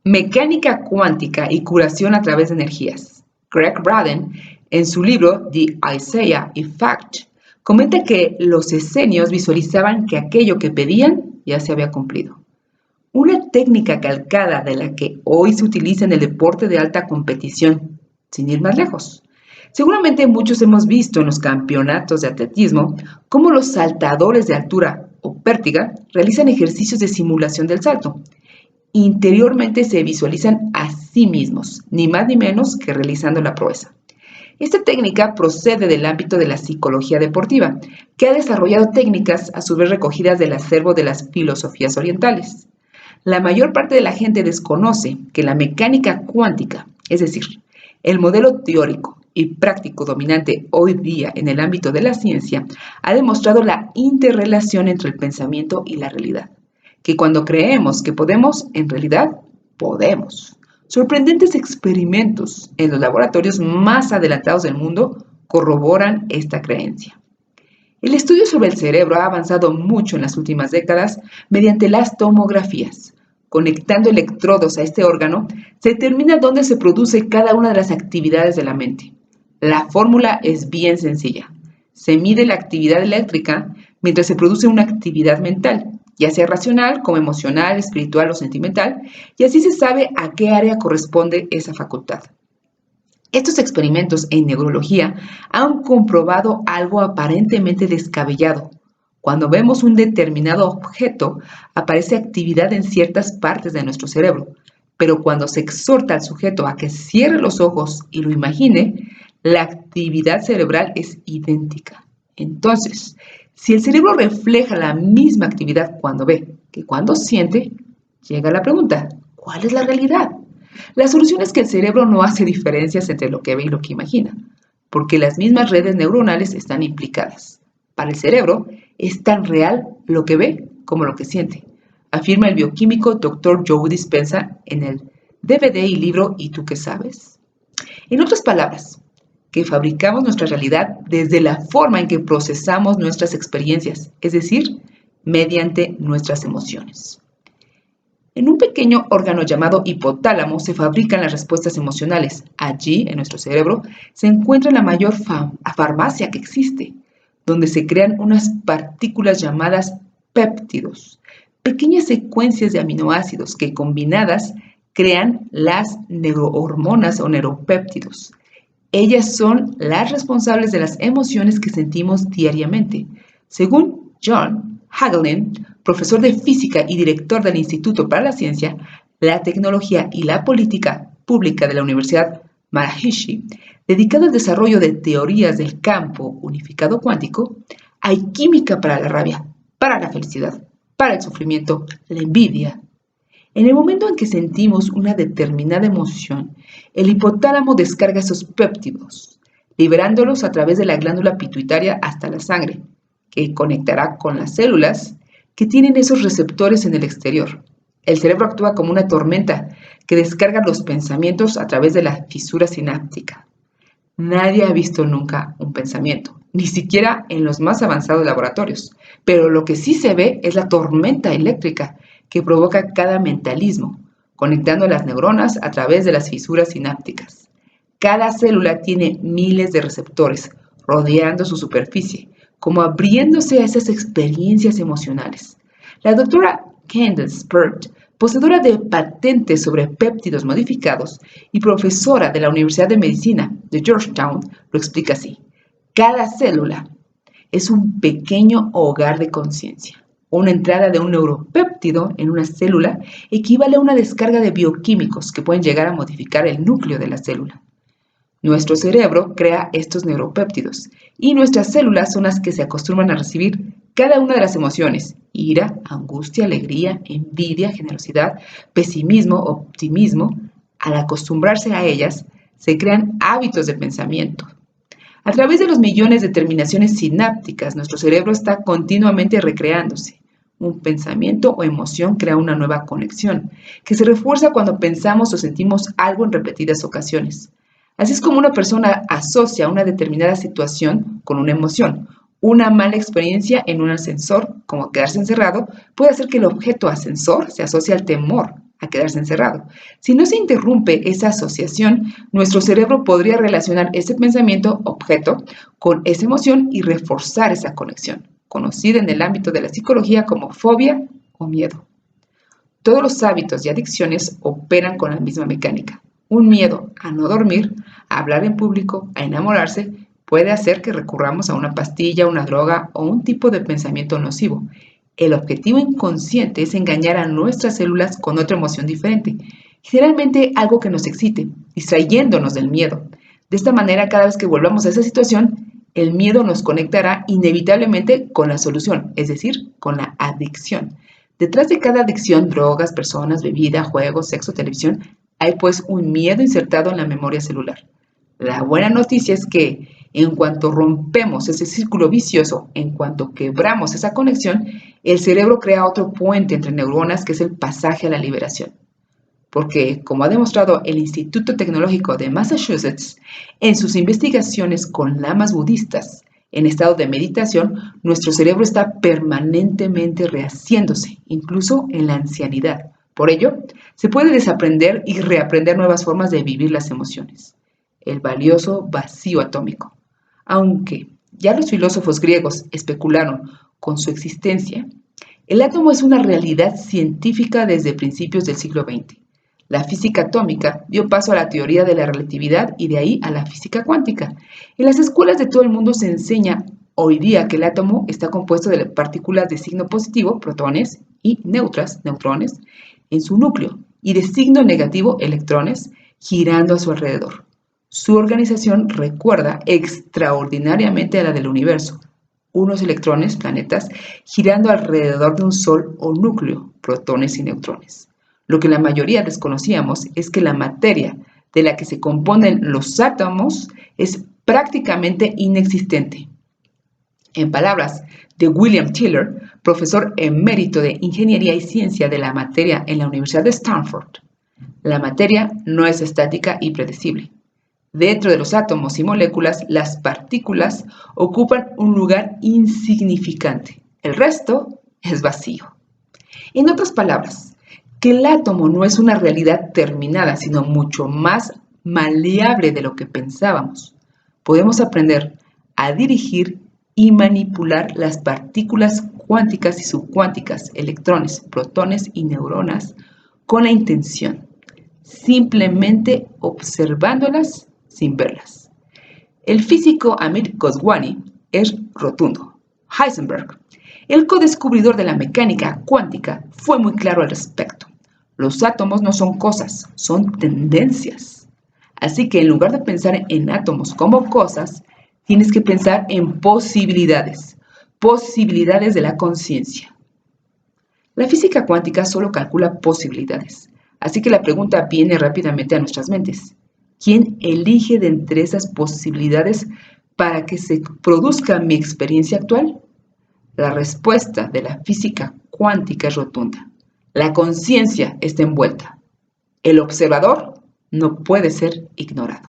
Mecánica cuántica y curación a través de energías. Greg Braden, en su libro The Isaiah Effect, comenta que los esenios visualizaban que aquello que pedían ya se había cumplido. Una técnica calcada de la que hoy se utiliza en el deporte de alta competición, sin ir más lejos. Seguramente muchos hemos visto en los campeonatos de atletismo cómo los saltadores de altura o pértiga realizan ejercicios de simulación del salto. Interiormente se visualizan a sí mismos, ni más ni menos que realizando la proeza. Esta técnica procede del ámbito de la psicología deportiva, que ha desarrollado técnicas a su vez recogidas del acervo de las filosofías orientales. La mayor parte de la gente desconoce que la mecánica cuántica, es decir, el modelo teórico y práctico dominante hoy día en el ámbito de la ciencia, ha demostrado la interrelación entre el pensamiento y la realidad, que cuando creemos que podemos, en realidad podemos. Sorprendentes experimentos en los laboratorios más adelantados del mundo corroboran esta creencia. El estudio sobre el cerebro ha avanzado mucho en las últimas décadas mediante las tomografías. Conectando electrodos a este órgano, se determina dónde se produce cada una de las actividades de la mente. La fórmula es bien sencilla. Se mide la actividad eléctrica mientras se produce una actividad mental, ya sea racional, como emocional, espiritual o sentimental, y así se sabe a qué área corresponde esa facultad. Estos experimentos en neurología han comprobado algo aparentemente descabellado. Cuando vemos un determinado objeto, aparece actividad en ciertas partes de nuestro cerebro, pero cuando se exhorta al sujeto a que cierre los ojos y lo imagine, la actividad cerebral es idéntica. Entonces, si el cerebro refleja la misma actividad cuando ve que cuando siente, llega la pregunta, ¿cuál es la realidad? La solución es que el cerebro no hace diferencias entre lo que ve y lo que imagina, porque las mismas redes neuronales están implicadas. Para el cerebro es tan real lo que ve como lo que siente, afirma el bioquímico Dr. Joe Dispenza en el DVD y libro ¿Y tú qué sabes? En otras palabras, que fabricamos nuestra realidad desde la forma en que procesamos nuestras experiencias, es decir, mediante nuestras emociones. En un pequeño órgano llamado hipotálamo se fabrican las respuestas emocionales. Allí, en nuestro cerebro, se encuentra la mayor farmacia que existe, donde se crean unas partículas llamadas péptidos, pequeñas secuencias de aminoácidos que combinadas crean las neurohormonas o neuropéptidos. Ellas son las responsables de las emociones que sentimos diariamente. Según John Hagelin, profesor de física y director del Instituto para la Ciencia, la Tecnología y la Política Pública de la Universidad Maharishi, dedicado al desarrollo de teorías del campo unificado cuántico, hay química para la rabia, para la felicidad, para el sufrimiento, la envidia. En el momento en que sentimos una determinada emoción, el hipotálamo descarga esos péptidos, liberándolos a través de la glándula pituitaria hasta la sangre, que conectará con las células que tienen esos receptores en el exterior. El cerebro actúa como una tormenta que descarga los pensamientos a través de la fisura sináptica. Nadie ha visto nunca un pensamiento, ni siquiera en los más avanzados laboratorios, pero lo que sí se ve es la tormenta eléctrica que provoca cada mentalismo, conectando las neuronas a través de las fisuras sinápticas. Cada célula tiene miles de receptores rodeando su superficie, como abriéndose a esas experiencias emocionales. La doctora Candace Pert, poseedora de patentes sobre péptidos modificados y profesora de la Universidad de Medicina de Georgetown, lo explica así. Cada célula es un pequeño hogar de conciencia. Una entrada de un neuropéptido en una célula equivale a una descarga de bioquímicos que pueden llegar a modificar el núcleo de la célula. Nuestro cerebro crea estos neuropéptidos y nuestras células son las que se acostumbran a recibir cada una de las emociones: ira, angustia, alegría, envidia, generosidad, pesimismo, optimismo. Al acostumbrarse a ellas, se crean hábitos de pensamiento. A través de los millones de terminaciones sinápticas, nuestro cerebro está continuamente recreándose. Un pensamiento o emoción crea una nueva conexión, que se refuerza cuando pensamos o sentimos algo en repetidas ocasiones. Así es como una persona asocia una determinada situación con una emoción. Una mala experiencia en un ascensor, como quedarse encerrado, puede hacer que el objeto ascensor se asocie al temor a quedarse encerrado. Si no se interrumpe esa asociación, nuestro cerebro podría relacionar ese pensamiento objeto con esa emoción y reforzar esa conexión, conocida en el ámbito de la psicología como fobia o miedo. Todos los hábitos y adicciones operan con la misma mecánica. Un miedo a no dormir, a hablar en público, a enamorarse, puede hacer que recurramos a una pastilla, una droga o un tipo de pensamiento nocivo. El objetivo inconsciente es engañar a nuestras células con otra emoción diferente, generalmente algo que nos excite, distrayéndonos del miedo. De esta manera, cada vez que volvamos a esa situación, el miedo nos conectará inevitablemente con la solución, es decir, con la adicción. Detrás de cada adicción, drogas, personas, bebida, juegos, sexo, televisión, hay pues un miedo insertado en la memoria celular. La buena noticia es que en cuanto rompemos ese círculo vicioso, en cuanto quebramos esa conexión, el cerebro crea otro puente entre neuronas que es el pasaje a la liberación. Porque, como ha demostrado el Instituto Tecnológico de Massachusetts, en sus investigaciones con lamas budistas en estado de meditación, nuestro cerebro está permanentemente rehaciéndose, incluso en la ancianidad. Por ello, se puede desaprender y reaprender nuevas formas de vivir las emociones. El valioso vacío atómico. Aunque ya los filósofos griegos especularon con su existencia, el átomo es una realidad científica desde principios del siglo XX. La física atómica dio paso a la teoría de la relatividad y de ahí a la física cuántica. En las escuelas de todo el mundo se enseña hoy día que el átomo está compuesto de partículas de signo positivo, protones, y neutras, neutrones, en su núcleo, y de signo negativo, electrones, girando a su alrededor. Su organización recuerda extraordinariamente a la del universo. Unos electrones, planetas, girando alrededor de un sol o núcleo, protones y neutrones. Lo que la mayoría desconocíamos es que la materia de la que se componen los átomos es prácticamente inexistente. En palabras de William Tiller, profesor emérito de Ingeniería y Ciencia de la Materia en la Universidad de Stanford, la materia no es estática y predecible. Dentro de los átomos y moléculas, las partículas ocupan un lugar insignificante. El resto es vacío. En otras palabras, que el átomo no es una realidad terminada, sino mucho más maleable de lo que pensábamos. Podemos aprender a dirigir y manipular las partículas cuánticas y subcuánticas, electrones, protones y neuronas, con la intención, simplemente observándolas sin verlas. El físico Amit Goswami es rotundo. Heisenberg, el codescubridor de la mecánica cuántica, fue muy claro al respecto. Los átomos no son cosas, son tendencias. Así que en lugar de pensar en átomos como cosas, tienes que pensar en posibilidades, posibilidades de la conciencia. La física cuántica solo calcula posibilidades, así que la pregunta viene rápidamente a nuestras mentes. ¿Quién elige de entre esas posibilidades para que se produzca mi experiencia actual? La respuesta de la física cuántica es rotunda. La conciencia está envuelta. El observador no puede ser ignorado.